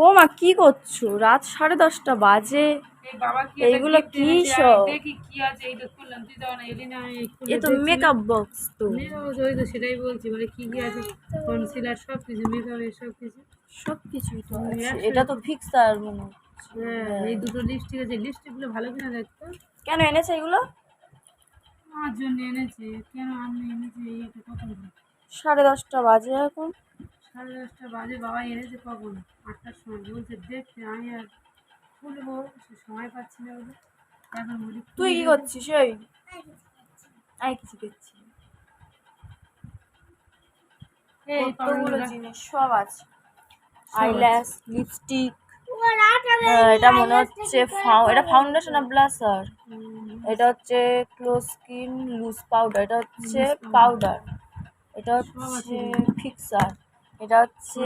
ও মা, কি করছো? রাত 10:30 বাজে। এইগুলো কি সব? এ তো মেকআপ বক্স তো। সেটাই বলছি, মানে কি কি আছে, কনসিলার সব কিছু, মেকআপের সব কিছু, সবকিছুই তো আছে। এটা তো ফিক্সার মনে হচ্ছে। হ্যাঁ, এই দুটো লিপস্টিক আছে, লিপস্টিকগুলো ভালো কিনা দেখতো। কেন এনেছে এগুলো? আমার জন্য এনেছে, কেন আমি এনেছি, এইটা কখন 10:30 বাজে এখন। 10:30 বাজে, বাবা এনেছে কখন 8টার সময়, বলছে দেখতে, আমি আর খুলবো, সে সময় পাচ্ছি না বলে এখন বলি তুই কি করছিস? ওই আই কিছু করছি। কতগুলো জিনিস সব আছে। আইল্যাশ, লিপস্টিক, এটা মনে হচ্ছে এটা ফাউন্ডেশন না ব্লাশার। এটা হচ্ছে ক্লোজ স্কিন লুজ পাউডার। এটা হচ্ছে পাউডার। এটা হচ্ছে ফিক্সার। এটা হচ্ছে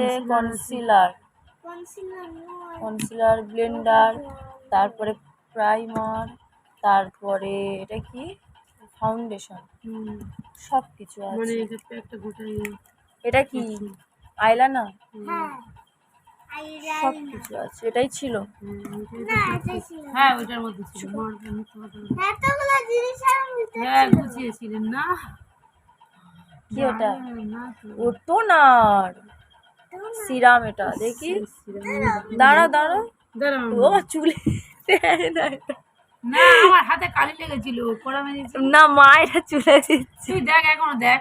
কনসিলার ব্লেন্ডার, তারপরে প্রাইমার, তারপরে এটা কি ফাউন্ডেশন, সব কিছু আছে। এটা কি আইলাইনার, সব কিছু আছে। এটাই ছিল। হ্যাঁ, ওইটার মধ্যে ছিল, হ্যাঁ গুছিয়েছিলেন না কি ওটা? ও টোনার সিরাম। এটা দেখি, দাঁড়া দাঁড়া, ও চুলে না, আমার হাতে কালি লেগেছিল, পড়া মেরেছি না মা, এটা চুলে দিচ্ছে। তুই দেখ, এখনো দেখ,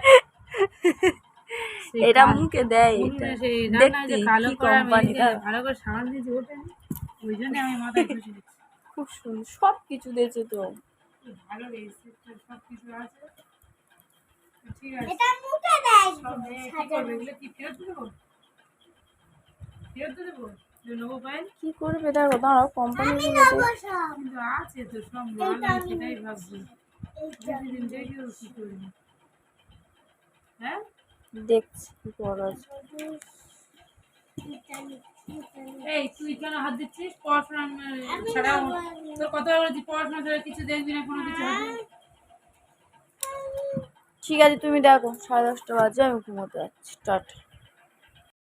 এটা মুখে দেয়। এটা দেখতে কি কোম্পানি, ভালো করে সাবান দিয়েছি, ওঠে ওই জন্য আমি মাথায় ঘষে দিচ্ছি। খুব সুন্দর সব কিছু দিয়েছে তো। ভালো লেগেছে, সব কিছু আছে, ঠিক আছে। এটা মুখে দেয়, কি করবে এগুলো? কি ফেরত দেবো? ফেরত দেবো? নেবো পাই কি করবে দেখো, দাঁড়াও কোম্পানি কিন্তু আছে তো সব মাল, আমি সেটাই ভাবছি, প্রতিদিন দেখেও কি করবি। হ্যাঁ, দেখছি কি করা যায়। এই তুই কেন হাত দিচ্ছিস? পড়াশোনা ছাড়া তোর কত বলেছি, পড়াশোনা ছাড়া কিছু দেখবি না, কোনো কিছু হবে। ঠিক আছে, তুমি দেখো। 10:30 বাজে, আমি ঘুমোতে যাচ্ছি। টাটা।